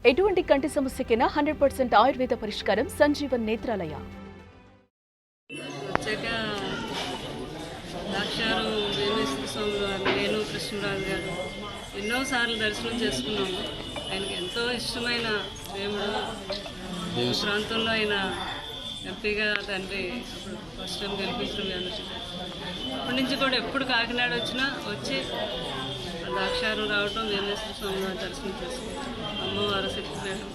ఎటువంటి కంటి సమస్యకైనా 100% ఆయుర్వేద పరిష్కారం సంజీవన్ నేత్రాలయ. నేను కృష్ణరాజు గారు ఎన్నోసార్లు దర్శనం చేసుకున్నాము. ఆయనకి ఎంతో ఇష్టమైన దేవుడు. ప్రాంతంలో ఆయన ఎంపీగా తండ్రి అప్పుడు ఫస్ట్ టైం గెలిపించడం అప్పటి నుంచి కూడా ఎప్పుడు కాకినాడ వచ్చినా వచ్చి ద్రాక్షారం రావటం, వేమేశ్వర స్వామి వారి దర్శనం చేసుకుంటాం. అమ్మవారు శక్తిపీఠం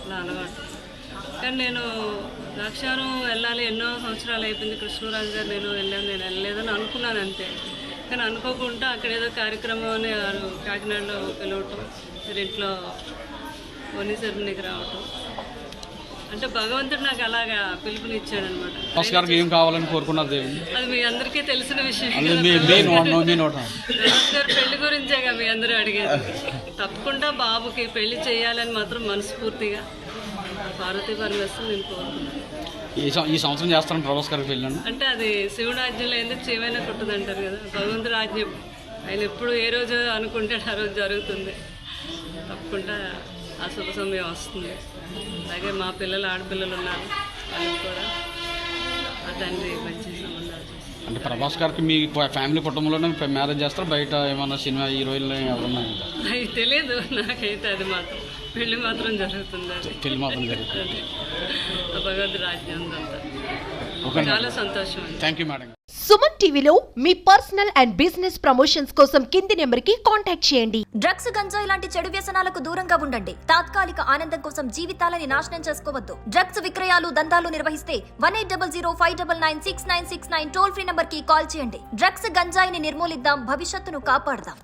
అలా అలవాటు. కానీ నేను ద్రాక్షారం వెళ్ళాలి, ఎన్నో సంవత్సరాలు అయిపోయింది. కృష్ణరాజు గారు నేను వెళ్ళలేదని అనుకున్నాను అంతే. కానీ అనుకోకుండా అక్కడ ఏదో కార్యక్రమం అని కాకినాడలో పిలవటం, ఇంట్లో వని సెరమనీకి రావటం, అంటే భగవంతుడు నాకు అలాగా పిలుపునిచ్చాడు అనమాట. ఏం కావాలని కోరుకున్నారు దేవుని? అది మీ అందరికీ తెలిసిన విషయం. గారు పెళ్లి గురించేగా మీ అందరూ అడిగేది. తప్పకుండా బాబుకి పెళ్లి చేయాలని మాత్రం మనస్ఫూర్తిగా పార్వతీ పరమేశ్వరుని నేను కోరుకున్నాను. ఈ సంవత్సరం చేస్తాను ప్రభాస్ గారికి పెళ్ళండి అంటే అది శివుడు ఆజ్ఞలో ఎందుకు చేయమైనా కుట్టదు అంటారు కదా. భగవంతుడు ఆజ్ఞ ఆయన ఎప్పుడు ఏ రోజు అనుకుంటే ఆ రోజు జరుగుతుంది. తప్పకుండా ఆ శుభ సమయం వస్తుంది. అలాగే మా పిల్లలు ఆడపిల్లలు ఉన్నారు, వాళ్ళకి కూడా ఆ తండ్రి మంచి సంబంధాలు. అంటే ప్రభాస్ గారికి మీ ఫ్యామిలీ కుటుంబంలోనే మ్యారేజ్ చేస్తారు, బయట ఏమన్నా సినిమా హీరోయిన్లు ఎవరన్నా? అది తెలియదు నాకైతే. అది మాత్రం పెళ్లి మాత్రం జరుగుతుంది. అది పెళ్లి మాత్రం జరుగుతుంది. భగవద్ రాజ్యం అంతా చాలా సంతోషం. Thank you madam. సుమన్ టీవీలో మీ పర్సనల్ అండ్ బిజినెస్ ప్రమోషన్స్ కోసం కింది నెంబర్కి కాంటాక్ట్ చేయండి. డ్రగ్స్, గంజాయి లాంటి చెడు వ్యసనాలకు దూరంగా ఉండండి. తాత్కాలిక ఆనందం కోసం జీవితాలని నాశనం చేసుకోవద్దు. డ్రగ్స్ విక్రయాలు, దందాలు నిర్వహిస్తే 180059996969 టోల్ ఫ్రీ నంబర్ కి కాల్ చేయండి. డ్రగ్స్, గంజాయిని నిర్మూలిద్దాం, భవిష్యత్తును కాపాడదాం.